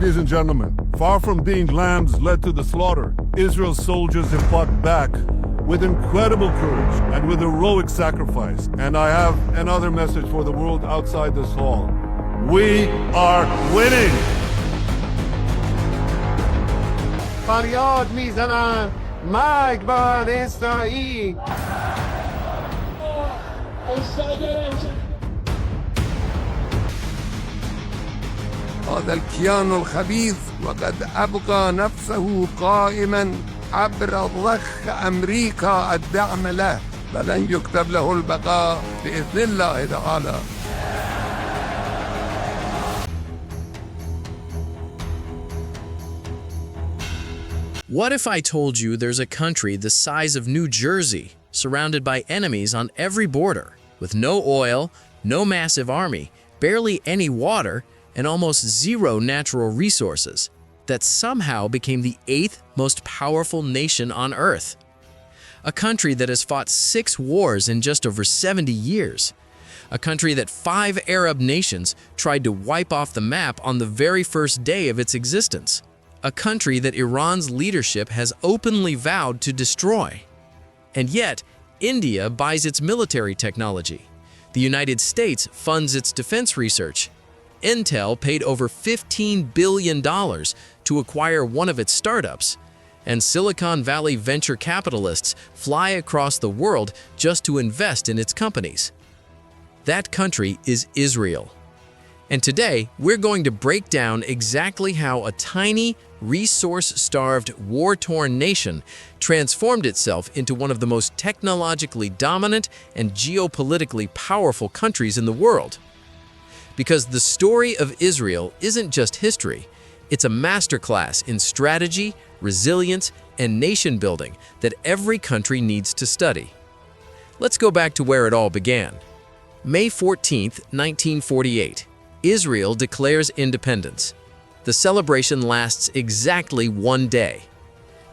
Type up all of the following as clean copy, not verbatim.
Ladies and gentlemen, far from being lambs led to the slaughter, Israel's soldiers have fought back with incredible courage and with heroic sacrifice. And I have another message for the world outside this hall. We are winning! فریاد میزنن مرگ بر اسرائیل. هذا الكيان الخبيث وقد أبقى نفسه قائما عبر ضخ أمريكا الدعم له، فلن يكتب له البقاء بإذن الله تعالى. What if I told you there's a country the size of New Jersey, surrounded by enemies on every border, with no oil, no massive army, barely any water, and almost zero natural resources, that somehow became the 8th most powerful nation on Earth? A country that has fought 6 wars in just over 70 years. A country that 5 Arab nations tried to wipe off the map on the very first day of its existence. A country that Iran's leadership has openly vowed to destroy. And yet, India buys its military technology. The United States funds its defense research. Intel paid over $15 billion to acquire one of its startups. And Silicon Valley venture capitalists fly across the world just to invest in its companies. That country is Israel. And today, we're going to break down exactly how a tiny, resource-starved, war-torn nation transformed itself into one of the most technologically dominant and geopolitically powerful countries in the world. Because the story of Israel isn't just history, it's a masterclass in strategy, resilience, and nation-building that every country needs to study. Let's go back to where it all began. May 14, 1948. Israel declares independence. The celebration lasts exactly one day.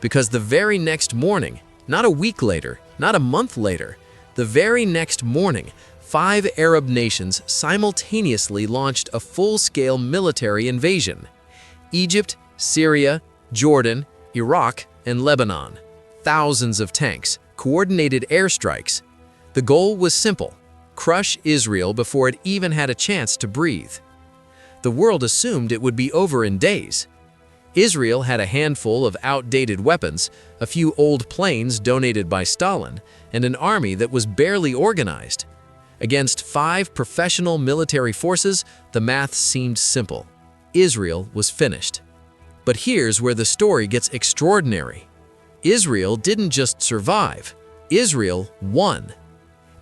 Because the very next morning, not a week later, not a month later, the very next morning, 5 Arab nations simultaneously launched a full-scale military invasion. Egypt, Syria, Jordan, Iraq, and Lebanon. Thousands of tanks, coordinated airstrikes. The goal was simple: crush Israel before it even had a chance to breathe. The world assumed it would be over in days. Israel had a handful of outdated weapons, a few old planes donated by Stalin, and an army that was barely organized. Against 5 professional military forces, the math seemed simple. Israel was finished. But here's where the story gets extraordinary. Israel didn't just survive. Israel won.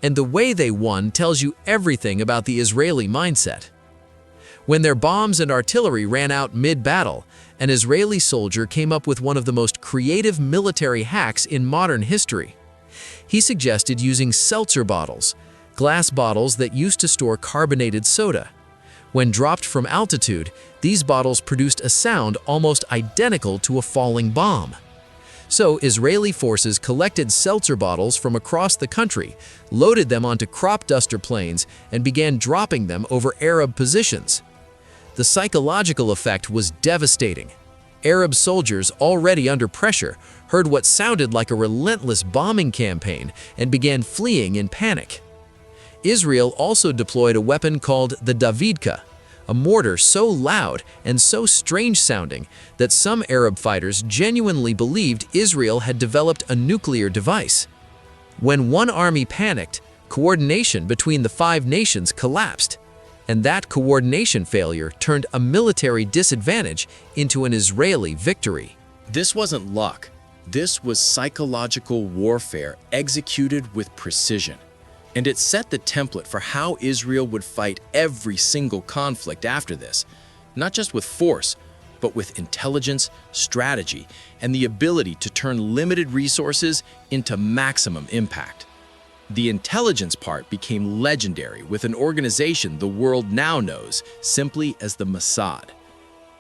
And the way they won tells you everything about the Israeli mindset. When their bombs and artillery ran out mid-battle, an Israeli soldier came up with one of the most creative military hacks in modern history. He suggested using seltzer bottles, glass bottles that used to store carbonated soda. When dropped from altitude, these bottles produced a sound almost identical to a falling bomb. So Israeli forces collected seltzer bottles from across the country, loaded them onto crop duster planes, and began dropping them over Arab positions. The psychological effect was devastating. Arab soldiers, already under pressure, heard what sounded like a relentless bombing campaign and began fleeing in panic. Israel also deployed a weapon called the Davidka, a mortar so loud and so strange-sounding that some Arab fighters genuinely believed Israel had developed a nuclear device. When one army panicked, coordination between the 5 nations collapsed, and that coordination failure turned a military disadvantage into an Israeli victory. This wasn't luck. This was psychological warfare executed with precision. And it set the template for how Israel would fight every single conflict after this, not just with force, but with intelligence, strategy, and the ability to turn limited resources into maximum impact. The intelligence part became legendary with an organization the world now knows simply as the Mossad.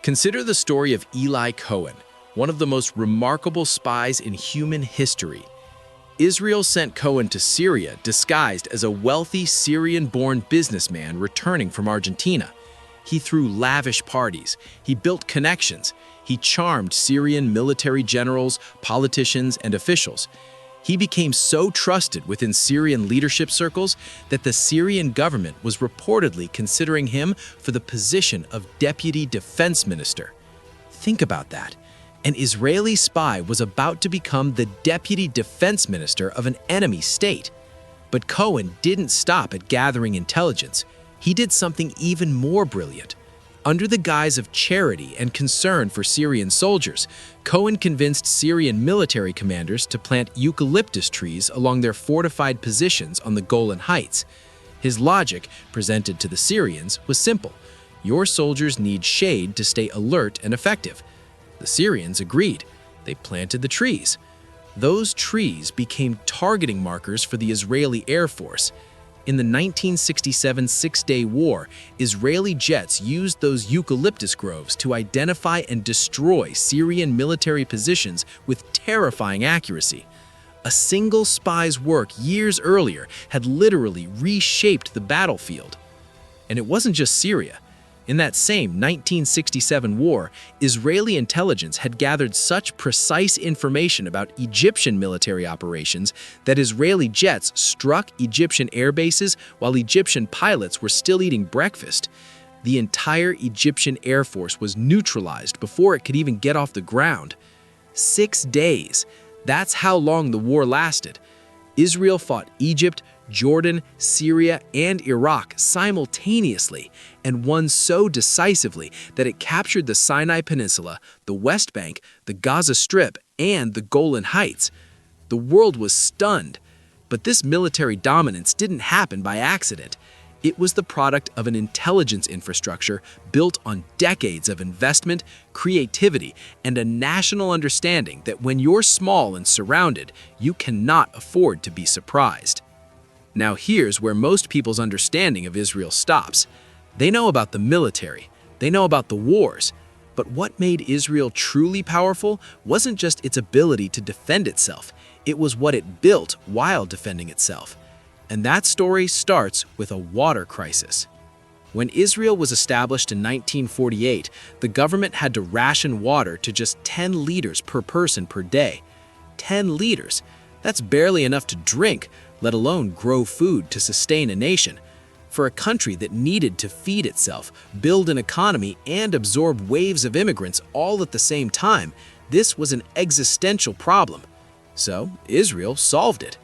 Consider the story of Eli Cohen, one of the most remarkable spies in human history. Israel sent Cohen to Syria disguised as a wealthy Syrian-born businessman returning from Argentina. He threw lavish parties. He built connections. He charmed Syrian military generals, politicians, and officials. He became so trusted within Syrian leadership circles that the Syrian government was reportedly considering him for the position of deputy defense minister. Think about that. An Israeli spy was about to become the deputy defense minister of an enemy state. But Cohen didn't stop at gathering intelligence. He did something even more brilliant. Under the guise of charity and concern for Syrian soldiers, Cohen convinced Syrian military commanders to plant eucalyptus trees along their fortified positions on the Golan Heights. His logic, presented to the Syrians, was simple. Your soldiers need shade to stay alert and effective. The Syrians agreed. They planted the trees. Those trees became targeting markers for the Israeli Air Force. In the 1967 Six-Day War, Israeli jets used those eucalyptus groves to identify and destroy Syrian military positions with terrifying accuracy. A single spy's work years earlier had literally reshaped the battlefield. And it wasn't just Syria. In that same 1967 war, Israeli intelligence had gathered such precise information about Egyptian military operations that Israeli jets struck Egyptian air bases while Egyptian pilots were still eating breakfast. The entire Egyptian Air Force was neutralized before it could even get off the ground. 6 days. That's how long the war lasted. Israel fought Egypt, Jordan, Syria, and Iraq simultaneously and won so decisively that it captured the Sinai Peninsula, the West Bank, the Gaza Strip, and the Golan Heights. The world was stunned. But this military dominance didn't happen by accident. It was the product of an intelligence infrastructure built on decades of investment, creativity, and a national understanding that when you're small and surrounded, you cannot afford to be surprised. Now here's where most people's understanding of Israel stops. They know about the military, they know about the wars, but what made Israel truly powerful wasn't just its ability to defend itself, it was what it built while defending itself. And that story starts with a water crisis. When Israel was established in 1948, the government had to ration water to just 10 liters per person per day. 10 liters. That's barely enough to drink, let alone grow food to sustain a nation. For a country that needed to feed itself, build an economy, and absorb waves of immigrants all at the same time, this was an existential problem. So Israel solved it.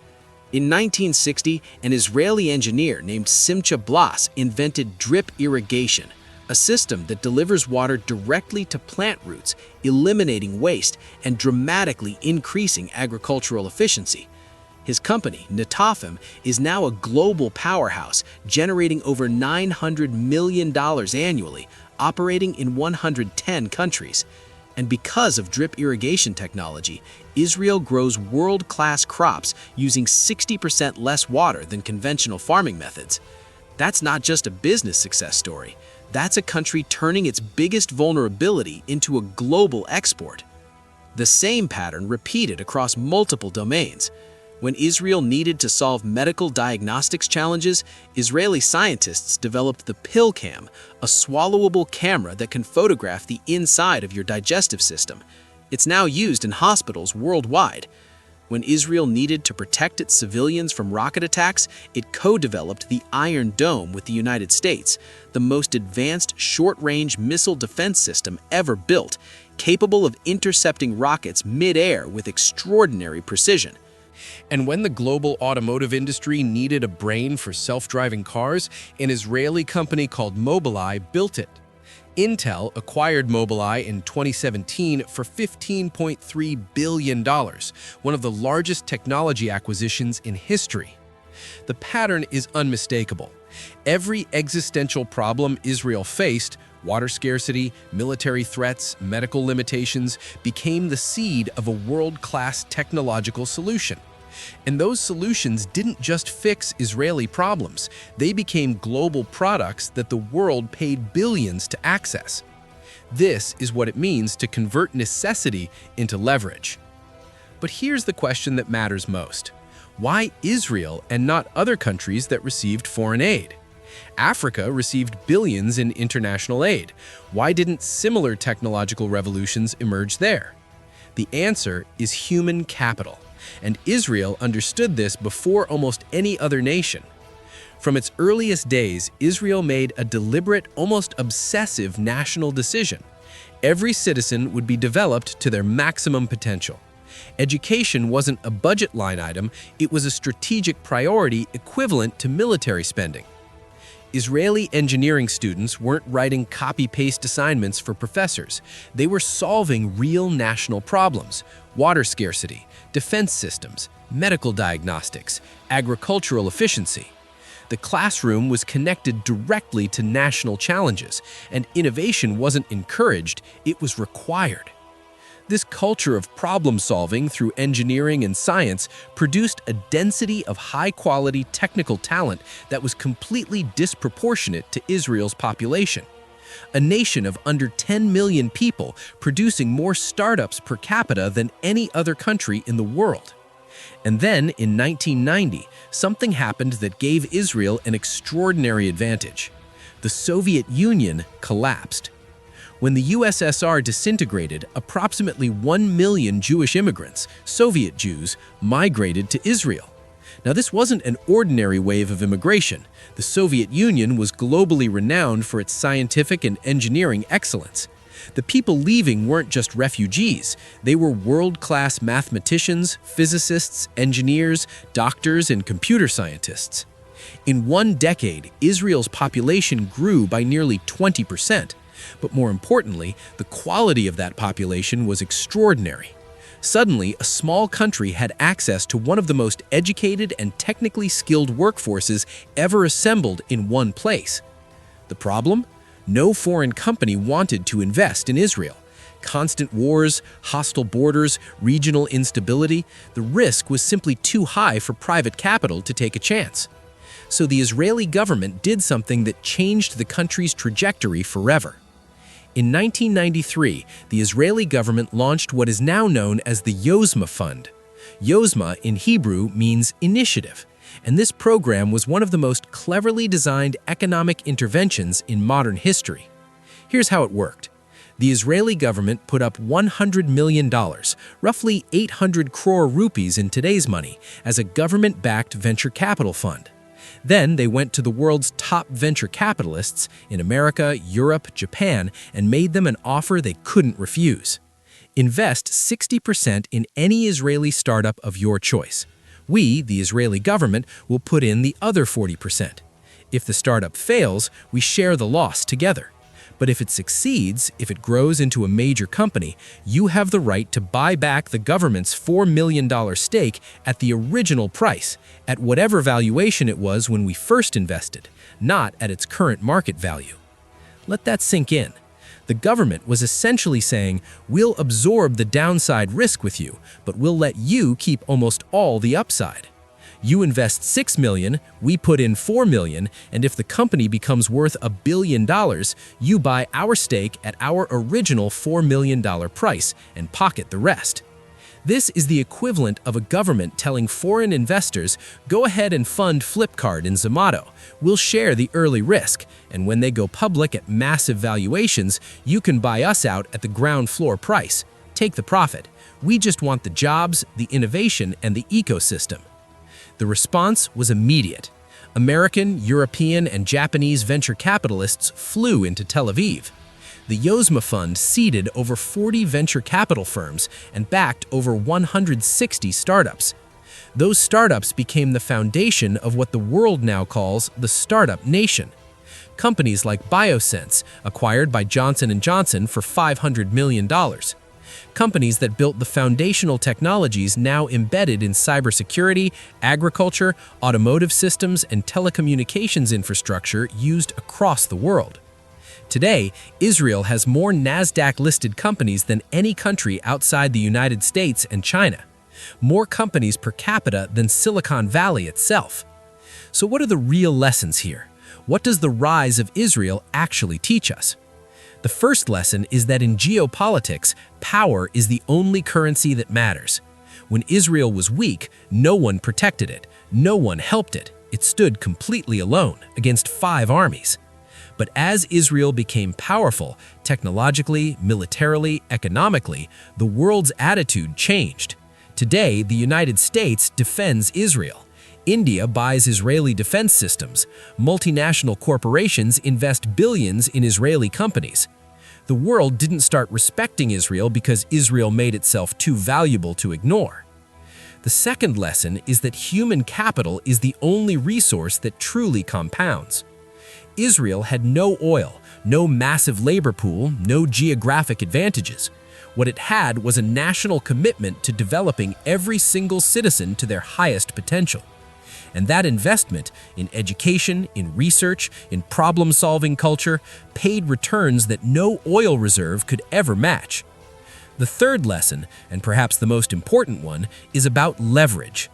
In 1960, an Israeli engineer named Simcha Blas invented drip irrigation, a system that delivers water directly to plant roots, eliminating waste and dramatically increasing agricultural efficiency. His company, Netafim, is now a global powerhouse, generating over $900 million annually, operating in 110 countries. And because of drip irrigation technology, Israel grows world-class crops using 60% less water than conventional farming methods. That's not just a business success story. That's a country turning its biggest vulnerability into a global export. The same pattern repeated across multiple domains. When Israel needed to solve medical diagnostics challenges, Israeli scientists developed the PillCam, a swallowable camera that can photograph the inside of your digestive system. It's now used in hospitals worldwide. When Israel needed to protect its civilians from rocket attacks, it co-developed the Iron Dome with the United States, the most advanced short-range missile defense system ever built, capable of intercepting rockets mid-air with extraordinary precision. And when the global automotive industry needed a brain for self-driving cars, an Israeli company called Mobileye built it. Intel acquired Mobileye in 2017 for $15.3 billion, one of the largest technology acquisitions in history. The pattern is unmistakable. Every existential problem Israel faced, water scarcity, military threats, medical limitations, became the seed of a world-class technological solution. And those solutions didn't just fix Israeli problems, they became global products that the world paid billions to access. This is what it means to convert necessity into leverage. But here's the question that matters most. Why Israel and not other countries that received foreign aid? Africa received billions in international aid. Why didn't similar technological revolutions emerge there? The answer is human capital, and Israel understood this before almost any other nation. From its earliest days, Israel made a deliberate, almost obsessive national decision. Every citizen would be developed to their maximum potential. Education wasn't a budget line item, it was a strategic priority equivalent to military spending. Israeli engineering students weren't writing copy-paste assignments for professors. They were solving real national problems: water scarcity, defense systems, medical diagnostics, agricultural efficiency. The classroom was connected directly to national challenges, and innovation wasn't encouraged, it was required. This culture of problem-solving through engineering and science produced a density of high-quality technical talent that was completely disproportionate to Israel's population. A nation of under 10 million people producing more startups per capita than any other country in the world. And then, in 1990, something happened that gave Israel an extraordinary advantage. The Soviet Union collapsed. When the USSR disintegrated, approximately 1 million Jewish immigrants, Soviet Jews, migrated to Israel. Now, this wasn't an ordinary wave of immigration. The Soviet Union was globally renowned for its scientific and engineering excellence. The people leaving weren't just refugees. They were world-class mathematicians, physicists, engineers, doctors, and computer scientists. In one decade, Israel's population grew by nearly 20%. But more importantly, the quality of that population was extraordinary. Suddenly, a small country had access to one of the most educated and technically skilled workforces ever assembled in one place. The problem? No foreign company wanted to invest in Israel. Constant wars, hostile borders, regional instability, the risk was simply too high for private capital to take a chance. So the Israeli government did something that changed the country's trajectory forever. In 1993, the Israeli government launched what is now known as the Yozma Fund. Yozma in Hebrew means initiative, and this program was one of the most cleverly designed economic interventions in modern history. Here's how it worked. The Israeli government put up $100 million, roughly 800 crore rupees in today's money, as a government-backed venture capital fund. Then they went to the world's top venture capitalists in America, Europe, Japan, and made them an offer they couldn't refuse. Invest 60% in any Israeli startup of your choice. We, the Israeli government, will put in the other 40%. If the startup fails, we share the loss together. But if it succeeds, if it grows into a major company, you have the right to buy back the government's $4 million stake at the original price, at whatever valuation it was when we first invested, not at its current market value. Let that sink in. The government was essentially saying, we'll absorb the downside risk with you, but we'll let you keep almost all the upside. You invest $6 million, we put in $4 million, and if the company becomes worth $1 billion, you buy our stake at our original $4 million price and pocket the rest. This is the equivalent of a government telling foreign investors, go ahead and fund Flipkart and Zomato. We'll share the early risk, and when they go public at massive valuations, you can buy us out at the ground floor price. Take the profit. We just want the jobs, the innovation, and the ecosystem. The response was immediate. American, European, and Japanese venture capitalists flew into Tel Aviv. The Yozma Fund seeded over 40 venture capital firms and backed over 160 startups. Those startups became the foundation of what the world now calls the Startup Nation. Companies like Biosense, acquired by Johnson & Johnson for $500 million. Companies that built the foundational technologies now embedded in cybersecurity, agriculture, automotive systems, and telecommunications infrastructure used across the world. Today, Israel has more NASDAQ-listed companies than any country outside the United States and China. More companies per capita than Silicon Valley itself. So what are the real lessons here? What does the rise of Israel actually teach us? The first lesson is that in geopolitics, power is the only currency that matters. When Israel was weak, no one protected it, no one helped it. It stood completely alone against 5 armies. But as Israel became powerful, technologically, militarily, economically, the world's attitude changed. Today, the United States defends Israel. India buys Israeli defense systems. Multinational corporations invest billions in Israeli companies. The world didn't start respecting Israel because Israel made itself too valuable to ignore. The second lesson is that human capital is the only resource that truly compounds. Israel had no oil, no massive labor pool, no geographic advantages. What it had was a national commitment to developing every single citizen to their highest potential. And that investment in education, in research, in problem-solving culture paid returns that no oil reserve could ever match. The third lesson, and perhaps the most important one, is about leverage.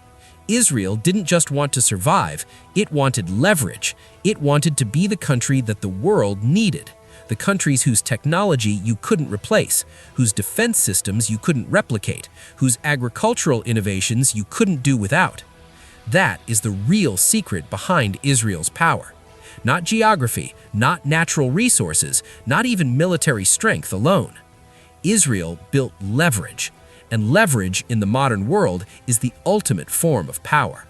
Israel didn't just want to survive, it wanted leverage. It wanted to be the country that the world needed, the countries whose technology you couldn't replace, whose defense systems you couldn't replicate, whose agricultural innovations you couldn't do without. That is the real secret behind Israel's power. Not geography, not natural resources, not even military strength alone. Israel built leverage, and leverage in the modern world is the ultimate form of power.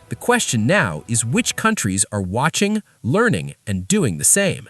The question now is which countries are watching, learning, and doing the same.